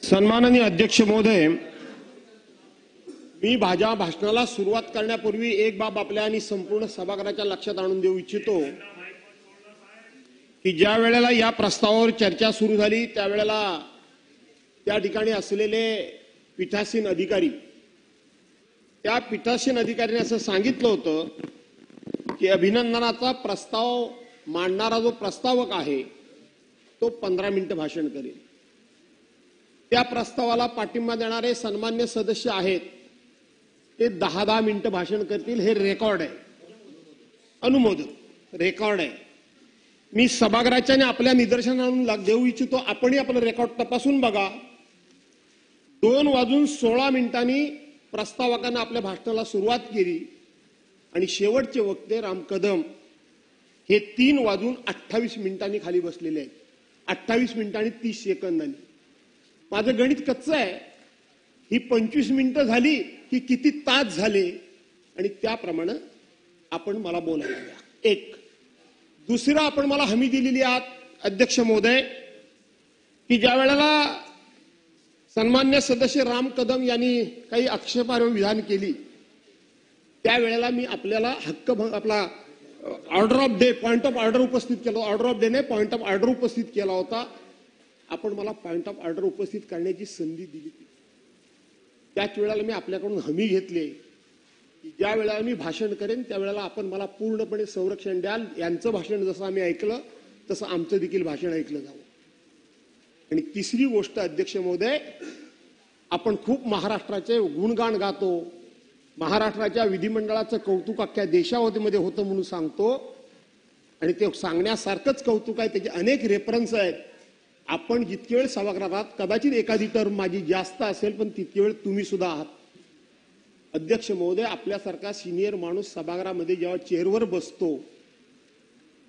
सन्माननीय अध्यक्ष महोदय, मी माझ्या भाषणाला सुरुवात करण्यापूर्वी एक बाब आपल्या आणि संपूर्ण सभागृहाच्या लक्षात आणून देऊ इच्छितो की ज्या वेळेला या प्रस्तावावर चर्चा सुरू झाली त्यावेळेला त्या ठिकाणी असलेले पीठासीन अधिकारी त्या पीठासीन अधिकाऱ्यांनी असं सांगितलं होतं की अभिनंदनाचा प्रस्ताव मांडणारा जो प्रस्तावक आहे तो 15 मिनिटं भाषण करेल। त्या प्रस्तावाला पाठिंबा देणारे सन्मान्य सदस्य आहेत ते 10-10 मिनिटं भाषण करतील। हे रेकॉर्ड आहे, अनुमोदन रेकॉर्ड आहे। मी सभागृहाच्या आणि आपल्या निदर्शनाला देऊ इच्छितो, आपणही आपलं रेकॉर्ड तपासून बघा। 2:16 प्रस्तावकांना आपल्या भाषणाला सुरुवात केली आणि शेवटचे वक्ते राम कदम हे 3:28 खाली बसलेले आहेत। 28 मिनिटं आणि 30 सेकंदांनी। माझं गणित कच्चं आहे, ही 25 मिनिटं झाली की किती तास झाले आणि त्याप्रमाणे आपण मला बोलायला द्या। एक दुसरा, आपण मला हमी दिलेली आहे अध्यक्ष महोदय की ज्या वेळेला सन्मान्य सदस्य राम कदम यांनी काही आक्षेपार्ह विधान केली त्यावेळेला मी आपल्याला आपला order of day point of order उपस्थित केला। ऑर्डर ऑफ डे ने पॉइंट ऑफ ऑर्डर उपस्थित केला होता। आपण मला पॉइंट ऑफ ऑर्डर उपस्थित करण्याची संधी दिली। त्याच वेळेला मी आपल्याकडून हमी घेतली की ज्या वेळेला मी भाषण करेन त्यावेळेला आपण मला पूर्णपणे संरक्षण द्याल। यांचं भाषण जसं आम्ही ऐकलं तसं आमचं देखील भाषण ऐकलं जावं। आणि तिसरी गोष्ट अध्यक्ष महोदय, आपण खूप महाराष्ट्राचे गुणगान गातो, महाराष्ट्राच्या विधिमंडळाचं कौतुक अख्ख्या देशामध्ये होतं म्हणून सांगतो आणि ते सांगण्यासारखंच कौतुक आहे। त्याचे अनेक रेफरन्स आहेत। आपण जितके वेळ सभागृहात, कदाचित एखादी टर्म माझी जास्त असेल पण तितके वेळ तुम्ही सुद्धा आहात। अध्यक्ष महोदय, आपल्यासारखा सिनियर माणूस सभागृहामध्ये जेव्हा चेअरवर बसतो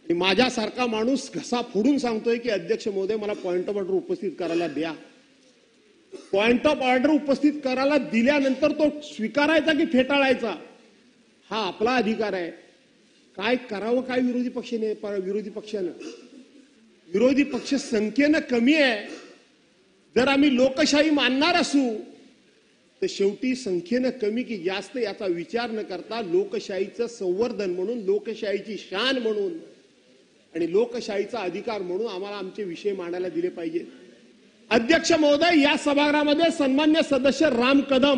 आणि माझ्यासारखा माणूस घसा फोडून सांगतोय की अध्यक्ष महोदय मला पॉइंट ऑफ ऑर्डर उपस्थित करायला द्या, पॉइंट ऑफ ऑर्डर उपस्थित करायला दिल्यानंतर तो स्वीकारायचा की फेटाळायचा हा आपला अधिकार आहे। काय करावं काय विरोधी पक्षानं? विरोधी पक्ष संख्येनं कमी आहे। जर आम्ही लोकशाही मानणार असू तर शेवटी संख्येनं कमी की जास्त याचा विचार न करता लोकशाहीचं संवर्धन म्हणून, लोकशाहीची शान म्हणून आणि लोकशाहीचा अधिकार म्हणून आम्हाला आमचे विषय मांडायला दिले पाहिजे। अध्यक्ष महोदय, या सभागृहामध्ये सन्मान्य सदस्य राम कदम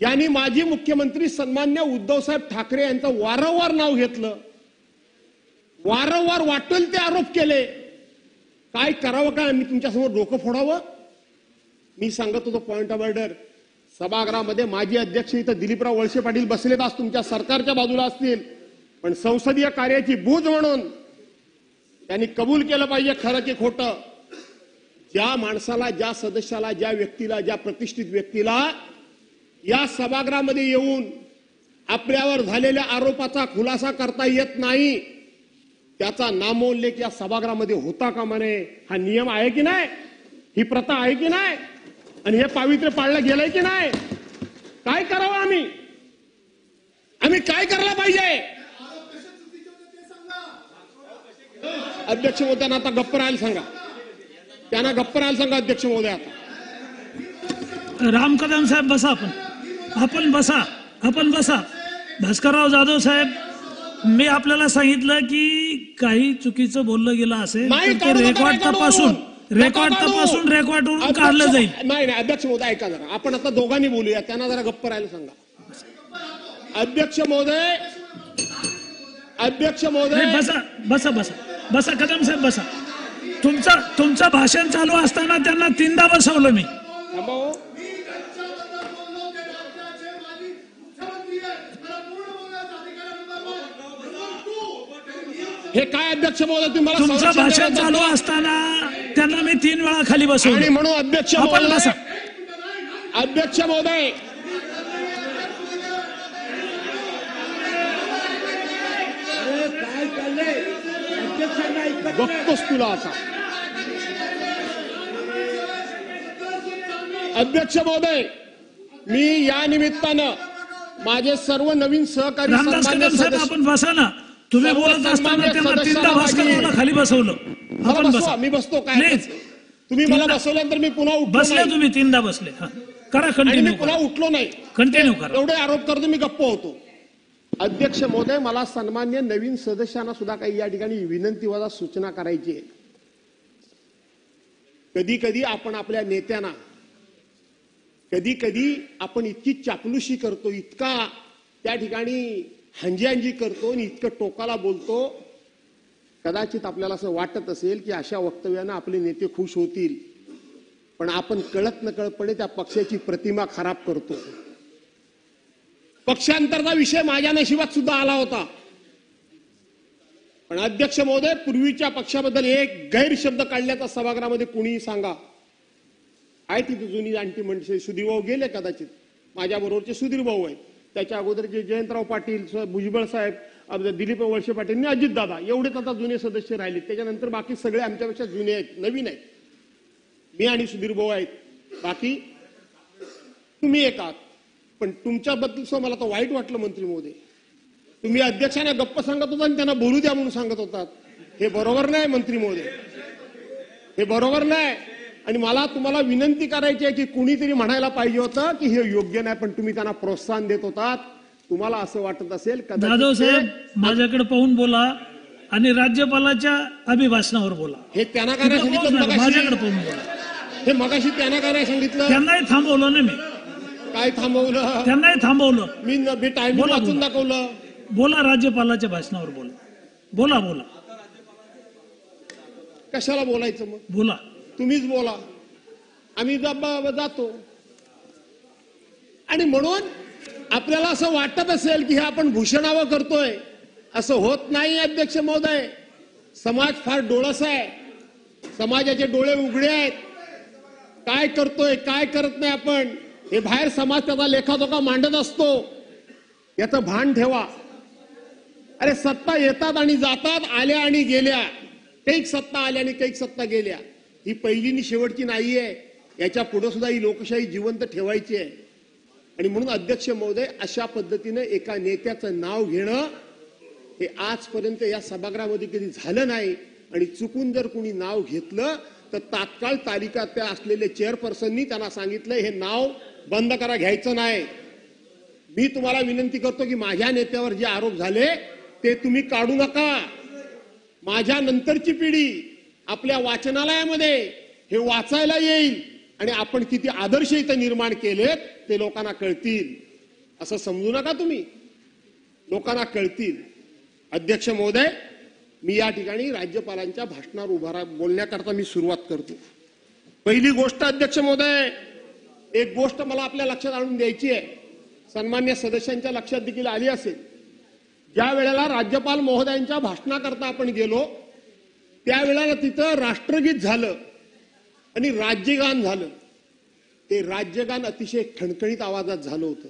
यांनी माजी मुख्यमंत्री सन्मान्य उद्धवसाहेब ठाकरे यांचं वारंवार नाव घेतलं, वारंवार वाटेल ते आरोप केले। काय करावं काय? मी तुमच्यासमोर डोकं फोडावं? मी सांगत होतो पॉइंट ऑफ ऑर्डर। सभागृहामध्ये माजी अध्यक्ष इथं दिलीपराव वळसे पाटील बसलेत, आज तुमच्या सरकारच्या बाजूला असतील, पण संसदीय कार्याची बूज म्हणून त्यांनी कबूल केलं पाहिजे खरं की खोटं। ज्या माणसाला, ज्या सदस्याला, ज्या व्यक्तीला, ज्या प्रतिष्ठित व्यक्तीला या सभागृहामध्ये येऊन आपल्यावर झालेल्या आरोपाचा खुलासा करता येत नाही त्याचा नामोल्लेख या सभागृहामध्ये होता कामा नये। हा नियम आहे की नाही? ही प्रथा आहे की नाही? आणि हे पावित्र्य पाळलं गेलंय की नाही? काय करावं आम्ही काय करायला पाहिजे? अध्यक्ष महोदयांना आता गप्प राहायला सांगा, त्यांना गप्प राहायला सांगा अध्यक्ष महोदय। आता राम कदम साहेब बसा, आपण बसा। भास्करराव जाधव साहेब, मी आपल्याला सांगितलं की काही चुकीचं बोललं गेलं असेल तर रेकॉर्ड तपासून रेकॉर्डवरून काढलं जाईल। नाही अध्यक्ष महोदय ऐका जरा, आपण आता दोघांनी बोलूया, त्यांना जरा गप्प राहायला सांगा। अध्यक्ष महोदय बसा कदम साहेब बसा। तुमचं भाषण चालू असताना त्यांना 3दा बसवलं मी। हे काय अध्यक्ष महोदय, तुम्हाला तुमचं भाषण चालू असताना त्यांना मी 3 वेळा खाली बसवलं आणि म्हणून अध्यक्ष महोदय बघतोस तुला आता। अध्यक्ष महोदय, मी या निमित्तानं माझे सर्व नवीन सहकारी आपण बसा ना, तुम्ही बोलत असताना त्यांना 3दा भास्कररावला खाली बसवलं। आपण बसा, मी बसतो काय? तुम्ही मला बसवल्यानंतर मी पुन्हा उठलो बसले, नाही. तुम्ही 3दा बसले. करा, आणि कंटिन्यू मी पुन्हा उठलो नाही. कंटिन्यू करा. एवढे आरोप करतो मी गप्प होतो. अध्यक्ष महोदय, मला सन्मान्य नवीन सदस्यांना सुद्धा काही या ठिकाणी विनंती वजा सूचना करायची आहे. कधी कधी आपण आपल्या नेत्यांना कधी आपण इतकी चापलुशी करतो, इतका त्या ठिकाणी हंजी करतो आणि इतकं टोकाला बोलतो. कदाचित आपल्याला असं वाटत असेल की अशा वक्तव्यानं आपले नेते खुश होतील, पण आपण कळत नकळतपणे त्या पक्षाची प्रतिमा खराब करतो. पक्षांतरचा विषय माझ्या नशिबात सुद्धा आला होता, पण अध्यक्ष महोदय, पूर्वीच्या पक्षाबद्दल एक गैरशब्द काढल्याचा सभागृहामध्ये कुणीही सांगा. आहे तिथे जुनी जाणती म्हणजे सुधीर भाऊ गेले, कदाचित माझ्या बरोबरचे सुधीर भाऊ आहेत, त्याच्या अगोदरचे जयंतराव पाटील, भुजबळ साहेब, दिलीप वळसे पाटील, अजितदादा, एवढेच आता जुने सदस्य राहिले. त्याच्यानंतर बाकी सगळे आमच्यापेक्षा जुने आहेत, नवीन आहेत. मी आणि सुधीर भाऊ आहेत, बाकी तुम्ही एक आहात. पण तुमच्याबद्दल मला तर वाईट वाटलं मंत्री महोदय. तुम्ही अध्यक्षांना गप्प सांगत होता आणि त्यांना बोलू द्या म्हणून सांगत होतात. हे बरोबर नाही मंत्री महोदय, हे बरोबर नाही. आणि मला तुम्हाला विनंती करायची आहे की कुणीतरी म्हणायला पाहिजे होतं की हे योग्य नाही, पण तुम्ही त्यांना प्रोत्साहन देत होतात. तुम्हाला असं वाटत असेल जाधव साहेब, माझ्याकडे पाहून बोला आणि राज्यपालाच्या अभिभाषणावर बोला. हे त्यांना काय नाही सांगितलं, माझ्याकडे पाहून बोला. हे मगाशी त्यांना काय नाही सांगितलं. त्यांनाही थांबवलं ना मी. काय थांबवलं? त्यांनाही थांबवलं. मी टाइम वाचून दाखवलं. बोला, राज्यपालाच्या भाषणावर बोला. बोला बोला. कशाला बोलायचं मग? बोला, तुम्हीच बोला, आम्ही जातो. आणि म्हणून आपल्याला असं वाटत असेल की हे आपण भूषणावं करतोय, असं होत नाही अध्यक्ष महोदय. समाज फार डोळस आहे, समाजाचे डोळे उघडे आहेत. काय करतोय काय करत नाही आपण हे बाहेर समाज त्याचा लेखाजोखा मांडत असतो, याचं भान ठेवा. अरे सत्ता येतात आणि जातात, आल्या आणि गेल्या. कैक सत्ता आल्या आणि कैक सत्ता गेल्या. ही पहिली आणि शेवटची नाहीये, याच्या पुढे सुद्धा ही लोकशाही जिवंत ठेवायची आहे. आणि म्हणून अध्यक्ष महोदय, अशा पद्धतीने एका नेत्याचं नाव घेणं हे आजपर्यंत या सभागृहामध्ये कधी झालं नाही. आणि चुकून जर कुणी नाव घेतलं तर तात्काळ तालिकात असलेले चेअरपर्सननी त्यांना सांगितलं हे नाव बंद करा, घ्यायचं नाही. मी तुम्हाला विनंती करतो की माझ्या नेत्यावर जे आरोप झाले ते तुम्ही काढू नका. माझ्या नंतरची पिढी आपल्या वाचनालयामध्ये हे वाचायला येईल आणि आपण किती आदर्श इथं निर्माण केलेत ते लोकांना कळतील. असं समजू नका तुम्ही, लोकांना कळतील. अध्यक्ष महोदय, मी या ठिकाणी राज्यपालांच्या भाषणावर बोलण्याकरता मी सुरुवात करतो. पहिली गोष्ट अध्यक्ष महोदय, एक गोष्ट मला आपल्या लक्षात आणून द्यायची आहे, सन्मान्य सदस्यांच्या लक्षात देखील आली असेल. ज्या वेळेला राज्यपाल महोदयांच्या भाषणाकरता आपण गेलो त्यावेळेला तिथं राष्ट्रगीत झालं आणि राज्यगान झालं. ते राज्यगान अतिशय खणखणीत आवाजात झालं होतं.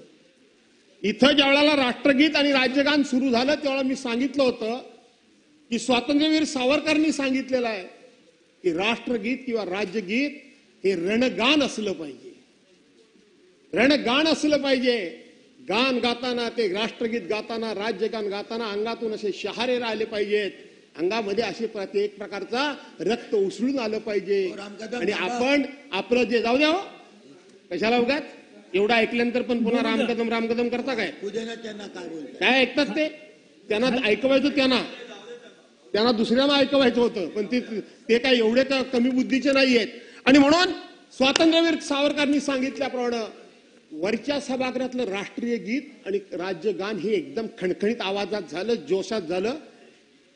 इथं ज्या वेळेला राष्ट्रगीत आणि राज्यगान सुरू झालं त्यावेळेला मी सांगितलं होतं की स्वातंत्र्यवीर सावरकरांनी सांगितलेलं आहे की राष्ट्रगीत किंवा राज्यगीत हे रणगान असलं पाहिजे, रणगान असलं पाहिजे. गान गाताना, ते राष्ट्रगीत गाताना, राज्यगान गाताना अंगातून असे शहारे राहिले पाहिजेत, अंगामध्ये असे एक प्रकारचा रक्त उसळून आलं पाहिजे. आणि आपण आपलं जे जाऊ द्या, कशाला उगाच एवढं ऐकल्यानंतर पण पुन्हा रामकदम रामकदम करता काय? काय ऐकतात ते? त्यांना ऐकवायचं, त्यांना दुसऱ्यांना ऐकवायचं होतं, पण ते काय एवढे कमी बुद्धीचे नाहीयेत. आणि म्हणून स्वातंत्र्यवीर सावरकरांनी सांगितल्याप्रमाणे वरच्या सभागृहातलं राष्ट्रीय गीत आणि राज्यगान हे एकदम खणखणीत आवाजात झालं, जोशात झालं.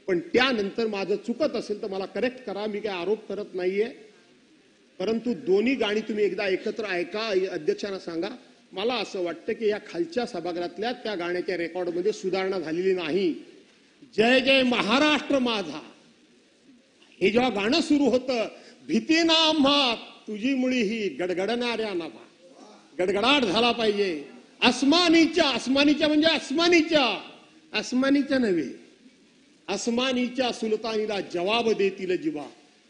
पण त्यानंतर माझं चुकत असेल तर मला करेक्ट करा, मी काय आरोप करत नाहीये. परंतु दोन्ही गाणी तुम्ही एकदा एकत्र ऐका, अध्यक्षांना सांगा. मला असं वाटतं की या खालच्या सभागृहातल्या त्या गाण्याच्या रेकॉर्डमध्ये सुधारणा झालेली नाही. जय जय महाराष्ट्र माझा हे जेव्हा गाणं सुरू होतं, भीती ना आम्हा तुझी मुळी ही गडगडणाऱ्या नाभा, गडगडाट झाला पाहिजे. आसमानीच्या म्हणजे आसमानीच्या नव्हे, आसमानीच्या सुलतानीला जवाब देतील जिवा.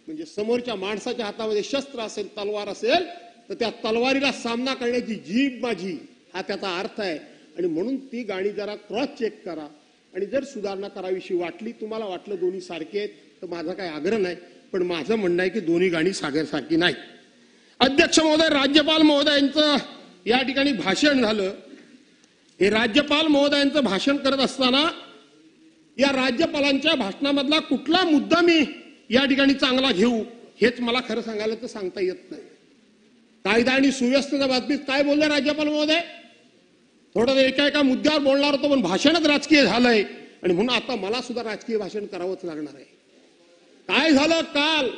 म्हणजे समोरच्या माणसाच्या हातामध्ये शस्त्र असेल, तलवार असेल, तर त्या तलवारीला सामना करण्याची जीभ माझी, हा त्याचा अर्थ आहे. आणि म्हणून ती गाणी जरा क्रॉस चेक करा आणि जर सुधारणा करावीशी वाटली, तुम्हाला वाटलं दोन्ही सारखे आहेत, तर माझा काही आग्रह नाही. पण माझं म्हणणं आहे की दोन्ही गाणी सागरसारखी नाही. अध्यक्ष महोदय, राज्यपाल महोदयांचं या ठिकाणी भाषण झालं. हे राज्यपाल महोदयांचं भाषण करत असताना या राज्यपालांच्या भाषणामधला कुठला मुद्दा मी या ठिकाणी चांगला घेऊ हेच मला खरं सांगायला तर सांगता येत नाही. कायदा आणि सुव्यवस्थेच्या बाबतीत काय बोलले राज्यपाल महोदय? थोडं एका मुद्द्यावर बोलणार होतो, पण भाषणच राजकीय झालंय आणि म्हणून आता मला सुद्धा राजकीय भाषण करावंच लागणार आहे. काय झालं काल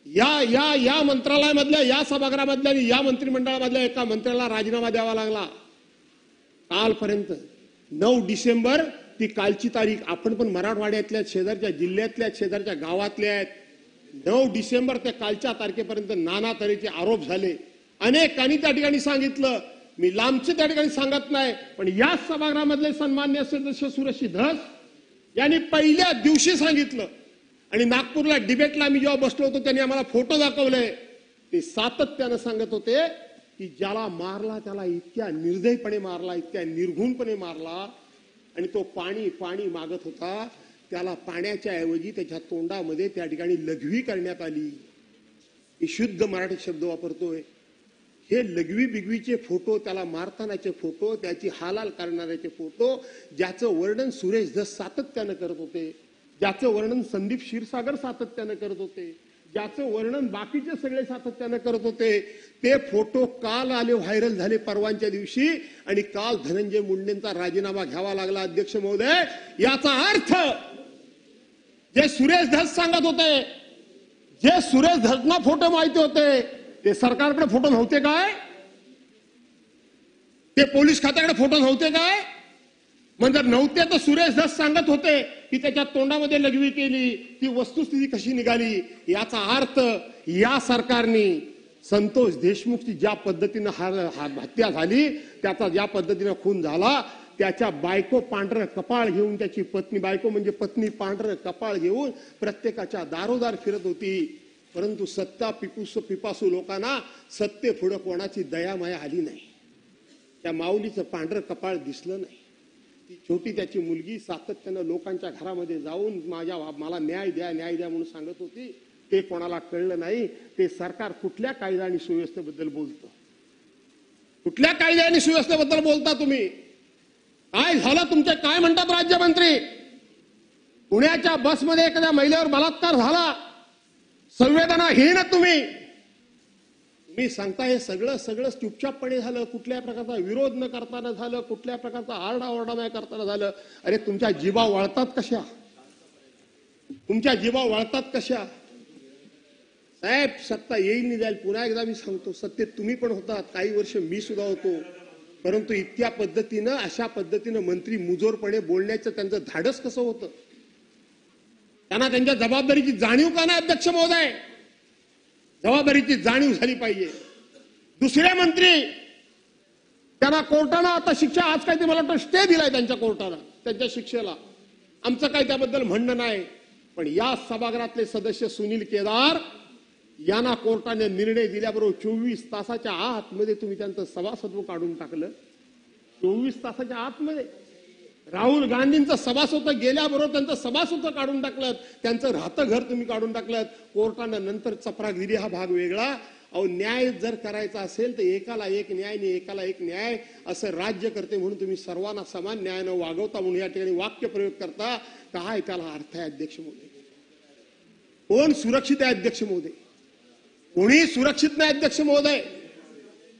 या या या मंत्रालयामधल्या, या सभागृहामधल्या आणि या मंत्रिमंडळामधल्या एका मंत्र्याला राजीनामा द्यावा लागला. कालपर्यंत 9 डिसेंबर ती कालची तारीख. आपण पण मराठवाड्यातल्या, शेजारच्या जिल्ह्यातल्या, शेजारच्या गावातल्या आहेत. 9 डिसेंबर ते कालच्या तारखेपर्यंत नाना तऱ्हेचे आरोप झाले. अनेकांनी त्या ठिकाणी सांगितलं. मी लांबचे त्या ठिकाणी सांगत नाही, पण या सभागृहामधले सन्मान्य सदस्य सुरेश धस यांनी पहिल्या दिवशी सांगितलं. आणि नागपूरला डिबेटला आम्ही जेव्हा बसलो होतो त्यांनी आम्हाला फोटो दाखवले. ते सातत्यानं सांगत होते की ज्याला मारला त्याला इतक्या निर्दयपणे मारला, इतक्या निर्घुणपणे मारला आणि तो पाणी पाणी मागत होता. त्याला पाण्याच्या ऐवजी त्याच्या तोंडामध्ये त्या ठिकाणी लघवी करण्यात आली. ही शुद्ध मराठी शब्द वापरतोय. हे लघवी बिगवीचे फोटो, त्याला मारतानाचे फोटो, त्याची हालाल करणाऱ्याचे फोटो, ज्याचं वर्णन सुरेश धस सातत्यानं करत होते, ज्याचं वर्णन संदीप क्षीरसागर सातत्यानं करत होते, ज्याचं वर्णन बाकीचे सगळे सातत्यानं करत होते, ते फोटो काल आले, व्हायरल झाले परवांच्या दिवशी. आणि काल धनंजय मुंडेंचा राजीनामा घ्यावा लागला. अध्यक्ष महोदय, याचा अर्थ जे सुरेश धस सांगत होते, जे सुरेश धसना फोटो माहिती होते, ते सरकारकडे फोटो नव्हते काय? ते पोलीस खात्याकडे फोटो नव्हते काय? म्हणजे नव्हते तर सुरेश धस सांगत होते की त्याच्या तोंडामध्ये लघवी केली. ती वस्तुस्थिती कशी निघाली? याचा अर्थ या सरकारने संतोष देशमुखची ज्या पद्धतीनं हत्या झाली, त्याचा ज्या पद्धतीनं खून झाला, त्याच्या बायको पांढरं कपाळ घेऊन, त्याची पत्नी, बायको म्हणजे पत्नी पांढरं कपाळ घेऊन प्रत्येकाच्या दारोदार फिरत होती. परंतु सत्ता पिपासू लोकांना सत्ते पुढे कोणाची दयामाया आली नाही. त्या माऊलीचं पांढरं कपाळ दिसलं नाही. ती छोटी त्याची मुलगी सातत्यानं लोकांच्या घरामध्ये जाऊन मला न्याय द्या, न्याय द्या म्हणून सांगत होती. ते कोणाला कळलं नाही. ते सरकार कुठल्या कायदा आणि सुव्यवस्थेबद्दल बोलतं? कुठल्या कायदा आणि सुव्यवस्थेबद्दल बोलता तुम्ही? काय झालं तुमचे? काय म्हणतात राज्यमंत्री? पुण्याच्या बसमध्ये एखाद्या महिलेवर बलात्कार झाला, संवेदनाहीन तुम्ही सांगता. हे सगळं चुपचापपणे झालं, कुठल्या प्रकारचा विरोध न करताना झालं, कुठल्या प्रकारचा आरडाओरडा नाही करताना झालं. अरे तुमच्या जीवा वळतात कशा? तुमच्या जीवा वळतात कशा? साहेब, सत्ता येईल नाही जाईल. पुन्हा एकदा मी सांगतो, सत्तेत तुम्ही पण होतात, काही वर्ष मी सुद्धा होतो. परंतु इतक्या पद्धतीनं, अशा पद्धतीनं मंत्री मुजोरपणे बोलण्याचं त्यांचं धाडस कसं होतं? त्यांना त्यांच्या जबाबदारीची जाणीव का नाही? अध्यक्ष महोदय, जबाबदारीची जाणीव झाली पाहिजे. दुसरे मंत्री, त्यांना कोर्टानं आता शिक्षा, आज काय ते मला वाटतं स्टे दिलाय त्यांच्या कोर्टानं, त्यांच्या शिक्षेला. आमचं काही त्याबद्दल म्हणणं नाही. पण या सभागृहातले सदस्य सुनील केदार यांना कोर्टाने निर्णय दिल्याबरोबर 24 तासाच्या आतमध्ये तुम्ही त्यांचं सभासत्व काढून टाकलं. 24 तासाच्या आतमध्ये राहुल गांधींचं सभासत्व गेल्याबरोबर त्यांचं सभासत्व काढून टाकलं. त्यांचं राहतं घर तुम्ही काढून टाकलं. कोर्टानं नंतर चपराक दिली, हा भाग वेगळा. अहो, न्याय जर करायचा असेल तर एकाला एक न्याय नाही, एकाला एक न्याय असं राज्य करते म्हणून तुम्ही सर्वांना समान न्यायानं वागवता म्हणून या ठिकाणी वाक्य प्रयोग करता. काय त्याला अर्थ आहे अध्यक्ष महोदय? कोण सुरक्षित आहे अध्यक्ष महोदय? कोणी सुरक्षित नाही अध्यक्ष महोदय.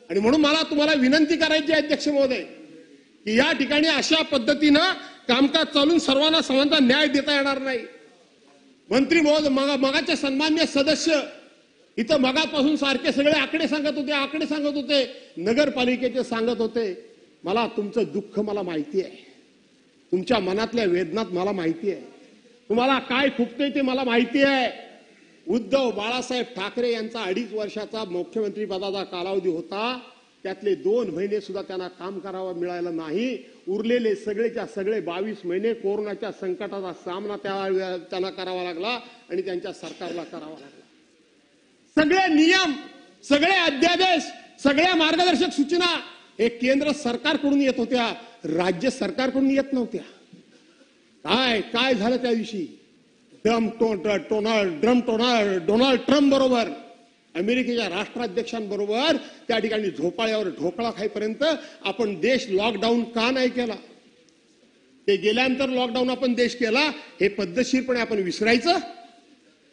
आणि म्हणून मला तुम्हाला विनंती करायची आहे अध्यक्ष महोदय की या ठिकाणी अशा पद्धतीनं कामकाज चालून सर्वांना समानता न्याय देता येणार नाही. मंत्री महोदय, मगाचे सन्मान्य सदस्य इथं मगापासून सारखे सगळे आकडे सांगत होते, नगरपालिकेचे सांगत होते. मला तुमचं दुःख मला माहिती आहे, तुमच्या मनातल्या वेदनात मला माहिती आहे, तुम्हाला काय खुपतंय ते मला माहिती आहे. उद्धव बाळासाहेब ठाकरे यांचा 2.5 वर्षाचा मुख्यमंत्री पदाचा कालावधी होता. त्यातले 2 महिने सुद्धा त्यांना काम करावं मिळालं नाही. उरलेले सगळेच्या सगळे 22 महिने कोरोनाच्या संकटाचा सामना त्यांना करावा लागला आणि त्यांच्या सरकारला करावा लागला. सगळे नियम, सगळे अध्यादेश, सगळ्या मार्गदर्शक सूचना हे केंद्र सरकारकडून येत होत्या, राज्य सरकारकडून येत नव्हत्या. काय झालं त्या दिवशी? डोनाल्ड ट्रम्प बरोबर, अमेरिकेच्या राष्ट्राध्यक्षांबरोबर त्या ठिकाणी झोपाळ्यावर ढोकळा खाईपर्यंत आपण देश लॉकडाऊन का नाही केला? ते गेल्यानंतर लॉकडाऊन आपण देश केला हे पद्धतशीरपणे आपण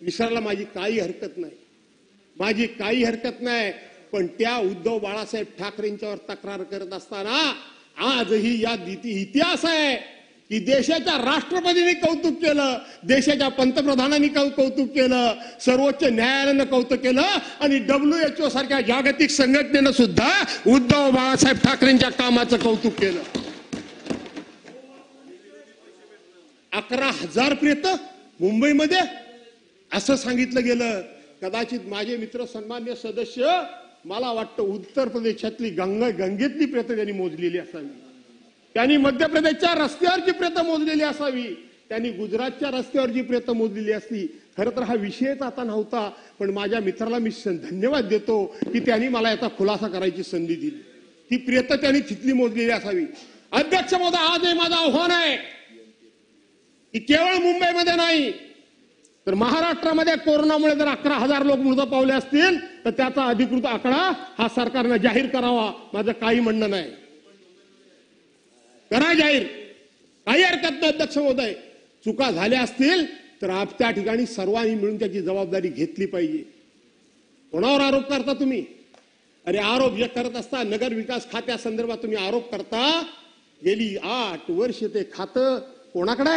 विसरायला माझी काही हरकत नाही, पण त्या उद्धव बाळासाहेब ठाकरेंच्यावर तक्रार करत असताना आजही या इतिहास आहे की देशाच्या राष्ट्रपतींनी कौतुक केलं, देशाच्या पंतप्रधानांनी कौतुक केलं, सर्वोच्च न्यायालयानं कौतुक केलं आणि WHO सारख्या जागतिक संघटनेनं सुद्धा उद्धव बाळासाहेब ठाकरेंच्या कामाचं कौतुक केलं. 11,000 प्रेत मुंबईमध्ये असं सांगितलं गेलं. कदाचित माझे मित्र सन्मान्य सदस्य, मला वाटतं उत्तर प्रदेशातली गंगेतली प्रेत त्यांनी मोजलेली असावी, त्यांनी मध्य प्रदेशच्या रस्त्यावरची प्रेत मोजलेली असावी, त्यांनी गुजरातच्या रस्त्यावरची प्रेत मोजलेली असती. खरं तर हा विषयच आता नव्हता, पण माझ्या मित्राला मी धन्यवाद देतो की त्यांनी मला याचा खुलासा करायची संधी दिली. ती प्रेत त्यांनी तिथली मोजलेली असावी. अध्यक्ष महोदय, आज हे माझं आव्हान आहे की केवळ मुंबईमध्ये नाही तर महाराष्ट्रामध्ये कोरोनामुळे जर 11,000 लोक मृत पावले असतील तर त्याचा अधिकृत आकडा हा सरकारने जाहीर करावा. माझं काही म्हणणं नाही, करा जाहीर, काही हरकत नाही. अध्यक्ष महोदय, चुका झाल्या असतील तर त्या ठिकाणी सर्वांनी मिळून त्याची जबाबदारी घेतली पाहिजे. कोणावर आरोप करता तुम्ही? अरे आरोप जे करत असता नगर विकास खात्यासंदर्भात तुम्ही आरोप करता, गेली 8 वर्ष ते खातं कोणाकडे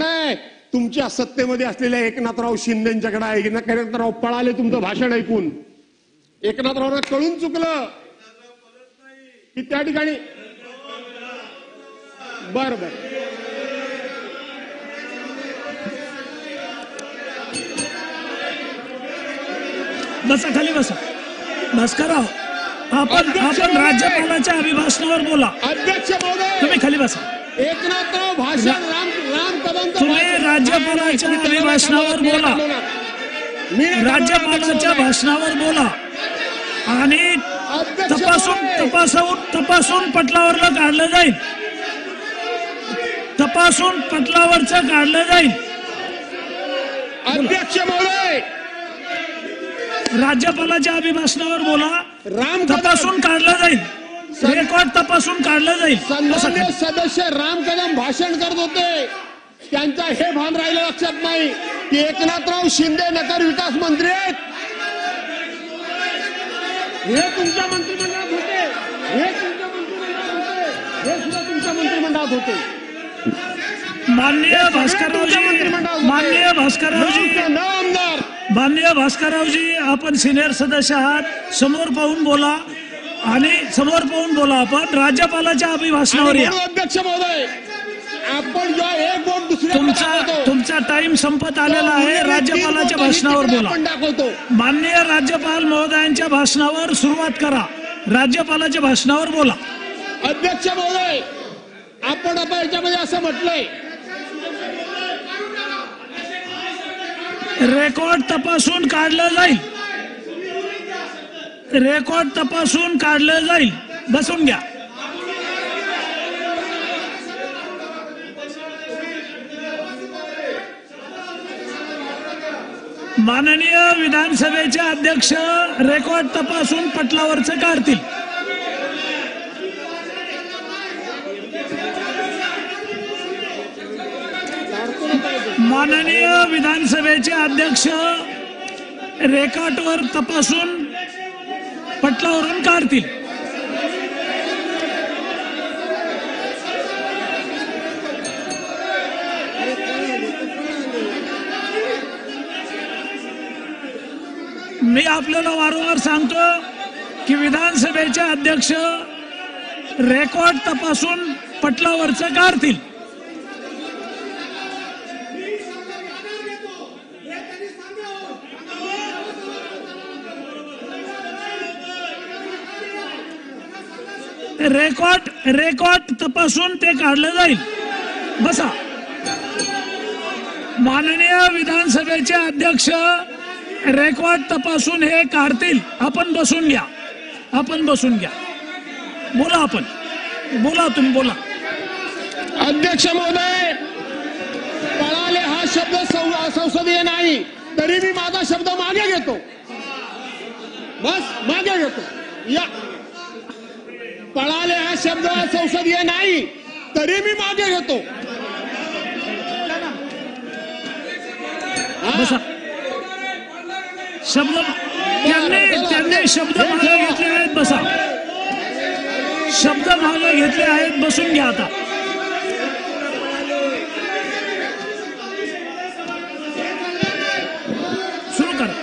आहे? तुमच्या सत्तेमध्ये असलेल्या एकनाथराव शिंदेच्याकडे आहे. एकनाथराव पळाले तुमचं भाषण ऐकून. एकनाथरावला कळून चुकलं की त्या ठिकाणी बर बसा, खाली बसा. भास्करराव, आपण राज्यपालाच्या अभिभाषणावर बोला. अध्यक्ष महोदय, तुम्ही खाली बसा. एकनाथराव भाषण राम कदम, तुम्ही राज्यपालाच्या अभिभाषणावर बोला. राज्यपालाच्या भाषणावर बोला आणि तपासून पटलावरचं काढलं जाईल. अध्यक्ष महोदय, राज्यपालाच्या अभिभाषणावर बोला. तपासून काढलं जाईल, रेकॉर्ड तपासून काढलं जाईल. सन्माननीय सदस्य राम कदम भाषण करत होते, त्यांचा हे भान राहिलं लक्षात नाही की एकनाथराव शिंदे नगर विकास मंत्री आहेत. हे तुमच्या मंत्रिमंडळात होते, हे सुद्धा तुमच्या मंत्रिमंडळात होते. माननीय भास्कररावजी, आपण सिनियर सदस्य आहात, समोर पाहून बोला आपण राज्यपालाच्या अभिभाषणावर या. अध्यक्ष महोदय, आपण जेव्हा एक बोट तुमचा टाइम संपत आलेला आहे. राज्यपालाच्या भाषणावर बोला. माननीय राज्यपाल महोदयांच्या भाषणावर सुरुवात करा. राज्यपालाच्या भाषणावर बोला. अध्यक्ष महोदय, आपण आता याच्यामध्ये असं म्हटलंय, रेकॉर्ड तपासून काढलं जाईल. बसून घ्या. माननीय विधानसभेचे अध्यक्ष रेकॉर्ड तपासून पटलावरचं काढतील. माननीय विधानसभेचे अध्यक्ष रेकॉर्डवर तपासून पटलावरून काढतील. मी आपल्याला वारंवार सांगतो की विधानसभेचे अध्यक्ष रेकॉर्ड तपासून पटलावरचं काढतील. रेकॉर्ड तपासून ते काढलं जाईल. बसा. माननीय विधानसभेचे अध्यक्ष रेकॉर्ड तपासून हे काढतील. आपण बसून घ्या. बोला. तुम्ही बोला. अध्यक्ष महोदय, शब्द संसदीय नाही तरी मी माझा शब्द मागे घेतो, बस मागे घेतो. या पळाले हा शब्द संसदीय नाही तरी मी मागे घेतो. शब्द त्यांनी शब्द मागे घेतले आहेत. बसा, शब्द मागे घेतले आहेत, बसून घ्या आता. सुरू करा.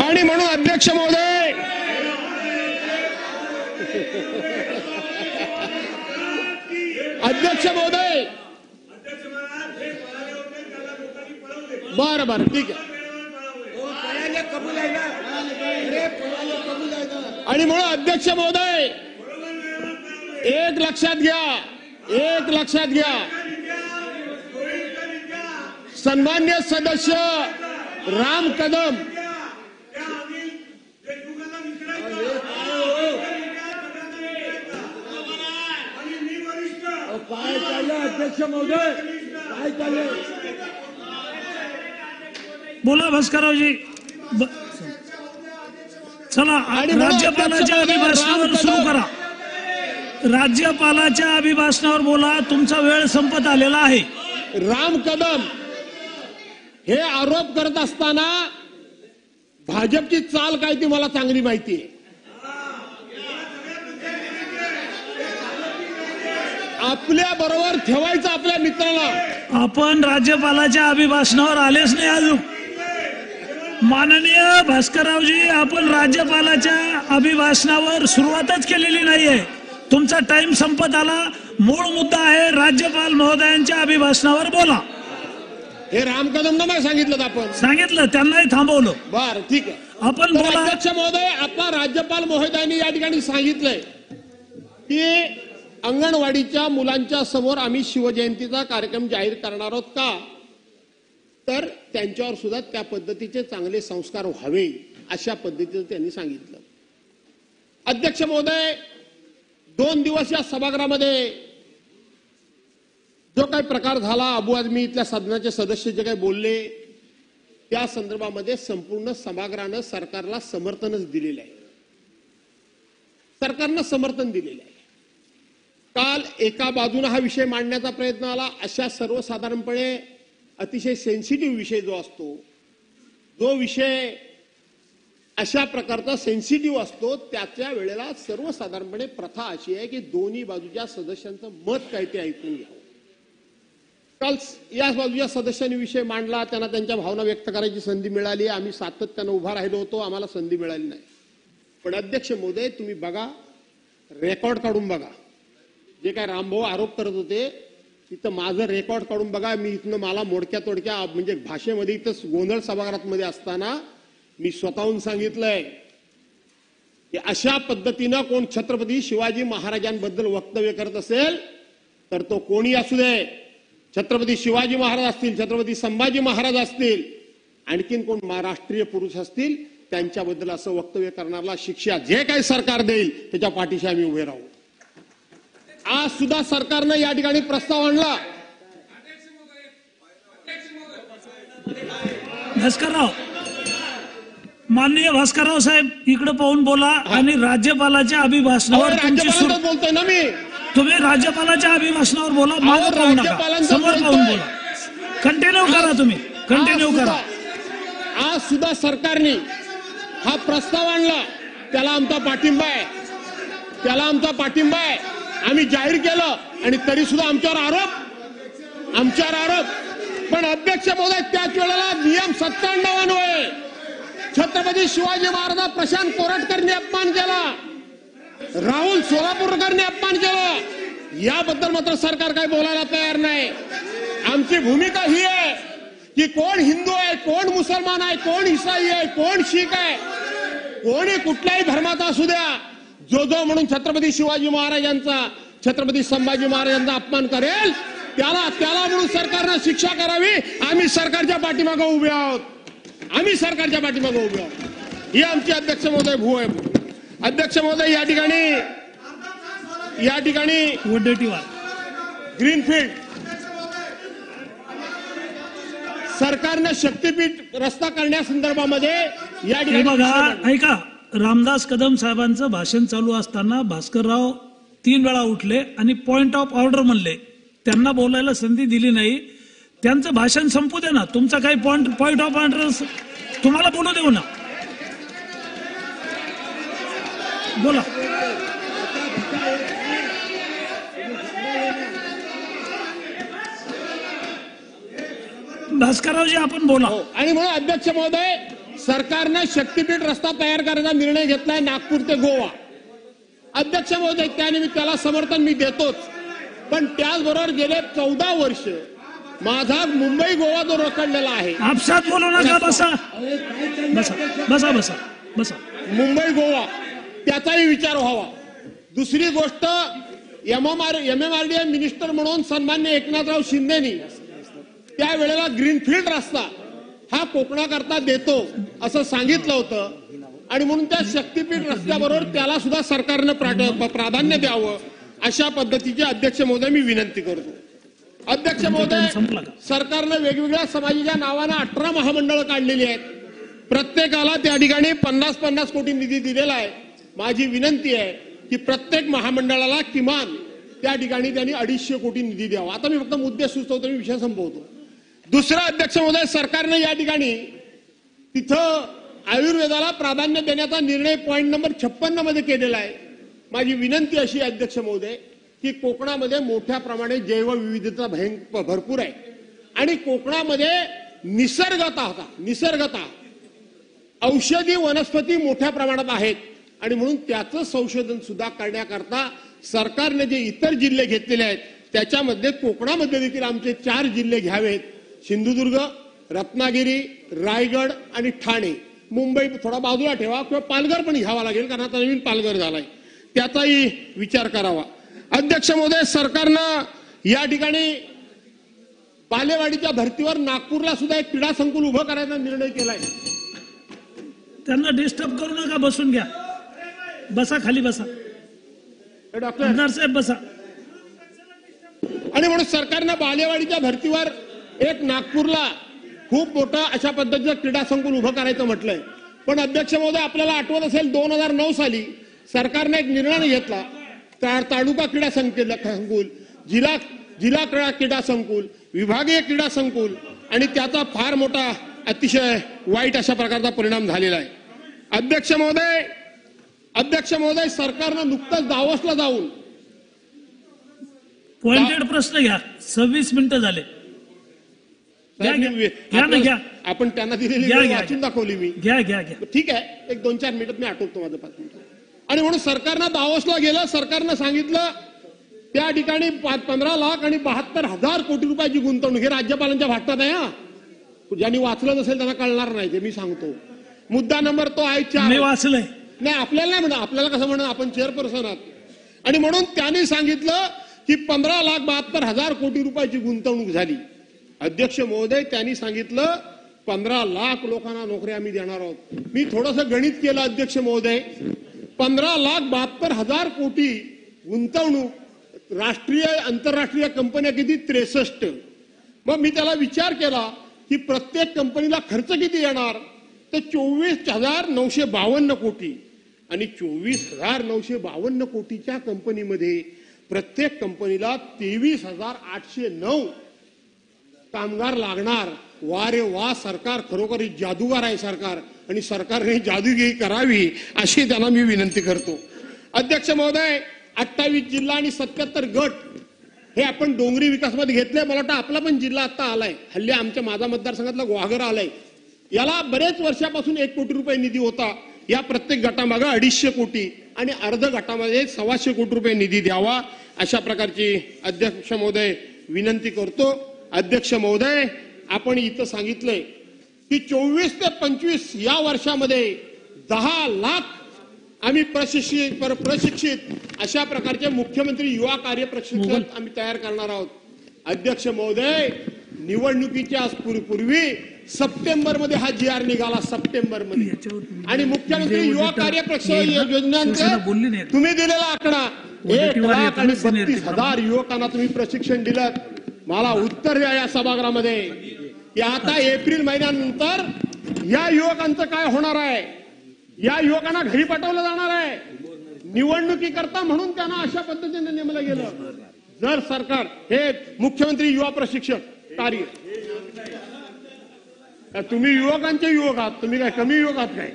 आणि म्हणून अध्यक्ष महोदय, अध्यक्ष महोदय, बरं बरं ठीक आहे. आणि म्हणून अध्यक्ष महोदय, एक लक्षात घ्या, सन्मान्य सदस्य राम कदम काय चाललंय अध्यक्ष महोदय, काय चाललंय? बोला भास्कररावजी. चला, राज्यपालाच्या अभिभाषणावर सुरू करा. राज्यपालाच्या अभिभाषणावर बोला, तुमचा वेळ संपत आलेला आहे. राम कदम हे आरोप करत असताना भाजपची चाल काय ती मला चांगली माहिती आहे. आपल्या बरोबर ठेवायचं आपल्या मित्राला. आपण राज्यपालाच्या अभिभाषणावर आलेच नाही अजून. माननीय भास्कररावजी, आपण राज्यपालाच्या अभिभाषणावर सुरुवातच केलेली नाहीये. तुमचा टाइम संपत आला. मूळ मुद्दा आहे राज्यपाल महोदयांच्या अभिभाषणावर बोला. हे राम कदमनं नाही सांगितलं, आपण सांगितलं, त्यांनाही थांबवलं. बरं ठीक आहे, आपण बोला. अध्यक्ष महोदय, आता राज्यपाल महोदयांनी या ठिकाणी सांगितलंय की अंगणवाडीच्या मुलांच्या समोर आम्ही शिवजयंतीचा कार्यक्रम जाहीर करणार आहोत का, तर त्यांच्यावर सुद्धा त्या पद्धतीचे चांगले संस्कार व्हावे अशा पद्धतीचं त्यांनी सांगितलं. अध्यक्ष महोदय, 2 दिवस या सभागृहामध्ये जो काही प्रकार झाला, अबू आझमी इथल्या सदनाचे सदस्य जे काही बोलले, त्या संदर्भामध्ये संपूर्ण सभागृहानं सरकारला समर्थनच दिलेलं आहे. सरकारनं समर्थन दिलेलं आहे. काल एका बाजूने हा विषय मांडण्याचा प्रयत्न आला. अशा सर्वसाधारणपणे अतिशय सेन्सिटिव्ह विषय जो असतो, जो विषय अशा प्रकारचा सेन्सिटिव्ह असतो, त्याच्या वेळेला सर्वसाधारणपणे प्रथा अशी आहे की दोन्ही बाजूच्या सदस्यांचं मत काय ते ऐकून घ्यावं. काल या बाजूच्या सदस्यांनी विषय मांडला, त्यांना त्यांच्या भावना व्यक्त करायची संधी मिळाली. आम्ही सातत्यानं उभा राहिलो होतो, आम्हाला संधी मिळाली नाही. पण अध्यक्ष महोदय, तुम्ही बघा, रेकॉर्ड काढून बघा. जे काय रामभाऊ आरोप करत होते तिथं माझं रेकॉर्ड काढून बघा. मी इथनं मला मोडक्या तोडक्या म्हणजे भाषेमध्ये इथं गोंधळ सभागृहामध्ये असताना मी स्वतःहून सांगितलंय की अशा पद्धतीनं कोण छत्रपती शिवाजी महाराजांबद्दल वक्तव्य करत असेल तर तो कोणी असू दे, छत्रपती शिवाजी महाराज असतील, छत्रपती संभाजी महाराज असतील, आणखीन कोण राष्ट्रीय पुरुष असतील, त्यांच्याबद्दल असं वक्तव्य करणाऱ्याला शिक्षा जे काही सरकार देईल त्याच्या पाठीशी आम्ही उभे राहू. आज सुद्धा सरकारनं या ठिकाणी प्रस्ताव आणला. भास्करराव, माननीय भास्करराव साहेब, इकडे पाहून बोला. आणि राज्यपालाच्या अभिभाषणावर बोलतोय ना मी. तुम्ही राज्यपालाच्या अभिभाषणावर बोला, मागे पाहू नका, समोर पाहून बोला. कंटिन्यू करा, तुम्ही कंटिन्यू करा. आज सुद्धा सरकारने हा प्रस्ताव आणला, त्याला आमचा पाठिंबा आहे, त्याला आमचा पाठिंबा आहे. आम्ही जाहीर केलं आणि तरी सुद्धा आमच्यावर आरोप. पण अध्यक्ष महोदय, त्याच वेळेला नियम 97 अन्वये छत्रपती शिवाजी महाराज प्रशांत कोरटकरने अपमान केला, राहुल सोलापूरकरने अपमान केला. याबद्दल मात्र सरकार काही बोलायला तयार नाही. आमची भूमिका ही आहे की कोण हिंदू आहे, कोण मुसलमान आहे, कोण ईसाई आहे, कोण शीख आहे, कोणी कुठल्याही धर्माचा असू द्या, जो म्हणून छत्रपती शिवाजी महाराजांचा, छत्रपती संभाजी महाराजांचा अपमान करेल त्याला म्हणून सरकारनं शिक्षा करावी. आम्ही सरकारच्या पाठीमागे उभे आहोत. ही आमची अध्यक्ष महोदय भू आहे. अध्यक्ष महोदय, या ठिकाणी वडेट्टीवार ग्रीनफील्ड सरकारनं शक्तीपीठ रस्ता करण्यासंदर्भामध्ये या हे ठिकाणी बघा, ऐका, रामदास कदम साहेबांचं भाषण चालू असताना भास्करराव 3 वेळा उठले आणि पॉइंट ऑफ ऑर्डर म्हणले. त्यांना बोलायला संधी दिली नाही. त्यांचं भाषण संपू दे ना. तुमचा काही पॉइंट ऑफ ऑर्डर तुम्हाला बोलू देऊ ना. बोला. भास्कररावजी आपण बोला. आणि म्हणून अध्यक्ष महोदय, सरकारनं शक्तीपीठ रस्ता तयार करण्याचा निर्णय घेतलाय नागपूर ते गोवा. अध्यक्ष महोदय, त्याला समर्थन मी देतोच, पण त्याचबरोबर गेले 14 वर्ष माझा मुंबई गोवा जो रखडलेला आहे. आपसात बोलू नका. बसा बसा बसा बसा. मुंबई गोवा त्याचाही विचार व्हावा. दुसरी गोष्ट, MMRDA मिनिस्टर म्हणून सन्मान्य एकनाथराव शिंदेनी त्यावेळेला ग्रीनफील्ड रस्ता हा कोकणाकरता देतो असं सांगितलं होतं. आणि म्हणून त्या शक्तीपीठ रस्त्याबरोबर त्याला सुद्धा सरकारनं प्राधान्य द्यावं अशा पद्धतीची अध्यक्ष महोदय मी विनंती करतो. अध्यक्ष महोदय, सरकारनं वेगवेगळ्या समाजाच्या नावानं 18 महामंडळं काढलेली आहेत. प्रत्येकाला त्या ठिकाणी 50-50 कोटी निधी दिलेला आहे. माझी विनंती आहे की प्रत्येक महामंडळाला किमान त्या ठिकाणी त्यांनी 250 कोटी निधी द्यावा. आता मी फक्त मुद्दे सुचवतो, मी विषय संपवतो. दुसरा अध्यक्ष महोदय, सरकारनं या ठिकाणी तिथं आयुर्वेदाला प्राधान्य देण्याचा निर्णय पॉइंट नंबर 56 मध्ये केलेला आहे. माझी विनंती अशी अध्यक्ष महोदय की कोकणामध्ये मोठ्या प्रमाणे जैवविविधता भरपूर आहे आणि कोकणामध्ये निसर्गता औषधी वनस्पती मोठ्या प्रमाणात आहेत आणि म्हणून त्याचं संशोधन सुद्धा करण्याकरता सरकारने जे इतर जिल्हे घेतलेले आहेत त्याच्यामध्ये कोकणामध्ये देखील आमचे 4 जिल्हे घ्यावेत. सिंधुदुर्ग, रत्नागिरी, रायगड आणि ठाणे. मुंबई थोडा बाजूला ठेवा किंवा पालघर पण घ्यावा लागेल, कारण आता नवीन पालघर झालाय, त्याचाही विचार करावा. अध्यक्ष महोदय, सरकारनं या ठिकाणी बालेवाडीच्या धर्तीवर नागपूरला सुद्धा एक क्रीडा संकुल उभं करायचा निर्णय केलाय. त्यांना डिस्टर्ब करू नका. बसून घ्या. बसा, खाली बसा. डॉक्टर साहेब बसा. आणि म्हणून सरकारनं बालेवाडीच्या धर्तीवर एक नागपूरला खूप मोठं अशा पद्धतीचं क्रीडा संकुल उभं करायचं म्हटलंय. पण अध्यक्ष महोदय, आपल्याला आठवत असेल 2009 साली सरकारने एक निर्णय घेतला. तालुका क्रीडा संकुल, जिल्हा क्रीडा संकुल, विभागीय क्रीडा संकुल आणि त्याचा फार मोठा अतिशय वाईट अशा प्रकारचा परिणाम झालेला आहे. अध्यक्ष महोदय, सरकारनं नुकतंच दावोसला जाऊन पॉइंटेड प्रश्न घ्या. 26 मिनिटं झाले. आपण त्यांना दिलेली वेळ वाचून दाखवली मी. घ्या. ठीक आहे, एक 2-4 मिनिटात मी आठवतो माझं 5 मिनिटं. आणि म्हणून सरकारनं दावोसला गेलं. सरकारनं सांगितलं त्या ठिकाणी 15,72,000 कोटी रुपयाची गुंतवणूक. हे राज्यपालांच्या भाषणात आहे. हा, ज्यांनी वाचलं नसेल त्यांना कळणार नाही, ते मी सांगतो. मुद्दा नंबर तो आहे 4. मी वाचलंय. नाही, आपल्याला नाही म्हणा. आपल्याला कसं म्हणा, आपण चेअरपर्सन आहात. आणि म्हणून त्यांनी सांगितलं की 15,72,000 कोटी रुपयाची गुंतवणूक झाली. अध्यक्ष महोदय, त्यांनी सांगितलं 15 लाख लोकांना नोकऱ्या आम्ही देणार आहोत. मी थोडंसं गणित केलं अध्यक्ष महोदय. 15,72,000 कोटी गुंतवणूक, राष्ट्रीय आंतरराष्ट्रीय कंपन्या किती? 63. मग मी त्याला विचार केला की प्रत्येक कंपनीला खर्च किती येणार, तर 24,952 कोटी. आणि 24,952 कोटीच्या कंपनीमध्ये प्रत्येक कंपनीला 23,809 कामगार लागणार. वा रे वा, सरकार खरोखर जादूगार आहे सरकार, आणि सरकारने जादूगिरी करावी अशी त्यांना मी विनंती करतो. अध्यक्ष महोदय, 28 जिल्हा आणि 77 गट हे आपण डोंगरी विकासमध्ये घेतले. मला वाटतं आपला पण जिल्हा आता आलाय. हल्ली माझा मतदारसंघातला गुहागर आलाय. याला बरेच वर्षापासून 1 कोटी रुपये निधी होता. या प्रत्येक गटामागे 250 कोटी आणि अर्ध गटामध्ये 125 कोटी रुपये निधी द्यावा अशा प्रकारची अध्यक्ष महोदय विनंती करतो. अध्यक्ष महोदय, आपण इथं सांगितलंय की 24 ते 25 या वर्षामध्ये 10 लाख आम्ही प्रशिक्षित अशा प्रकारचे मुख्यमंत्री युवा कार्य प्रशिक्षण आम्ही तयार करणार आहोत. अध्यक्ष महोदय, निवडणुकीच्या पूर्वी सप्टेंबर मध्ये हा GR निघाला. सप्टेंबर मध्ये. आणि मुख्यमंत्री युवा कार्य प्रशिक्षण योजनांचा तुम्ही दिलेला आकडा 1,32,000 युवकांना तुम्ही प्रशिक्षण दिलं. मला उत्तर द्या या सभागृहामध्ये की आता एप्रिल महिन्यानंतर या युवकांचं काय होणार आहे, या युवकांना घरी पाठवलं जाणार आहे निवडणुकीकरता, म्हणून त्यांना अशा पद्धतीने नेमलं गेलं. जर सरकार हे मुख्यमंत्री युवा प्रशिक्षण कार्य, तुम्ही युवकांचे युवक आहात, तुम्ही काय कमी युवक आहात काय,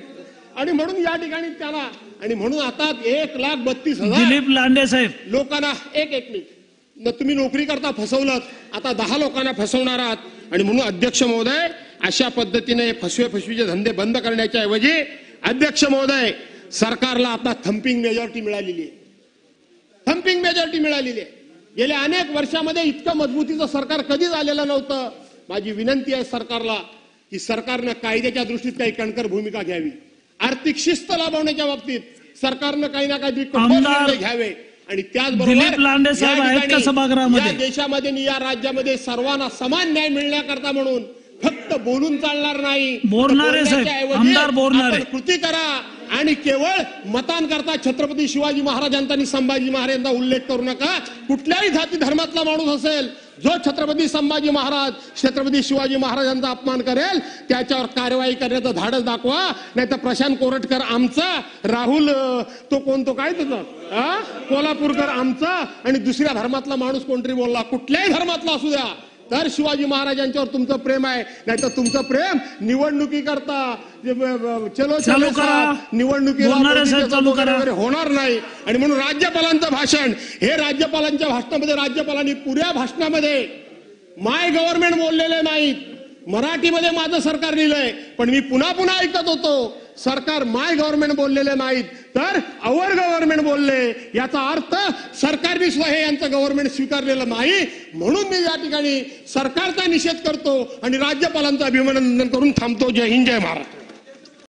आणि म्हणून या ठिकाणी त्याला, आणि म्हणून आता 1,32,000 दिलीप लांडे साहेब लोकांना एक मिनिट तुम्ही नोकरी करता फसवलं, आता 10 लोकांना फसवणार आहात. आणि म्हणून अध्यक्ष महोदय अशा पद्धतीने फसवीचे धंदे बंद करण्याच्या ऐवजी अध्यक्ष महोदय सरकारला आता थम्पिंग मेजॉरिटी मिळालेली आहे, थम्पिंग मेजॉरिटी मिळालेली आहे. गेल्या अनेक वर्षामध्ये इतकं मजबूतीचं सरकार कधीच आलेलं नव्हतं. माझी विनंती आहे सरकारला की सरकारनं कायद्याच्या दृष्टीत काही कणकर भूमिका घ्यावी, आर्थिक शिस्त लाभवण्याच्या बाबतीत सरकारनं काही ना काही कठोर निर्णय घ्यावे. आणि दिलीप लांडे साहेब आहेत का सभागृहामध्ये? या देशामध्ये आणि या राज्यामध्ये सर्वांना समान न्याय मिळण्याकरता म्हणून फक्त बोलून चालणार नाही, बोलणारे साहेब, आमदार बोलणारे, कृती करा. आणि केवळ मतांकरता छत्रपती शिवाजी महाराजांचा आणि संभाजी महाराजांचा उल्लेख करू नका. कुठल्याही जाती धर्मातला माणूस असेल जो छत्रपती संभाजी महाराज, छत्रपती शिवाजी महाराजांचा अपमान करेल त्याच्यावर कारवाई करण्याचं धाडस दाखवा. नाही तर प्रशांत कोरटकर आमचा, राहुल तो कोणतो काय त्याचा कोल्हापूरकर आमचा, आणि दुसऱ्या धर्मातला माणूस कोणतरी बोलला, कुठल्याही धर्मातला असू द्या, तर शिवाजी महाराजांच्यावर तुमचं प्रेम आहे. नाही तर तुमचं प्रेम निवडणुकीकरता चलो निवडणुकीला होणार नाही. आणि म्हणून राज्यपालांचं भाषण, हे राज्यपालांच्या भाषणामध्ये राज्यपालांनी पुऱ्या भाषणामध्ये माय गव्हर्नमेंट बोललेले नाहीत, मराठीमध्ये माझं सरकार लिहिलंय, पण मी पुन्हा पुन्हा ऐकत होतो सरकार माय गव्हर्नमेंट बोललेले नाहीत तर अवर गव्हर्नमेंट बोलले. याचा अर्थ सरकारने सुद्धा हे यांचं गव्हर्नमेंट स्वीकारलेलं नाही. म्हणून मी या ठिकाणी सरकारचा निषेध करतो आणि राज्यपालांचं अभिनंदन करून थांबतो. जय हिंद, जय महाराष्ट्र.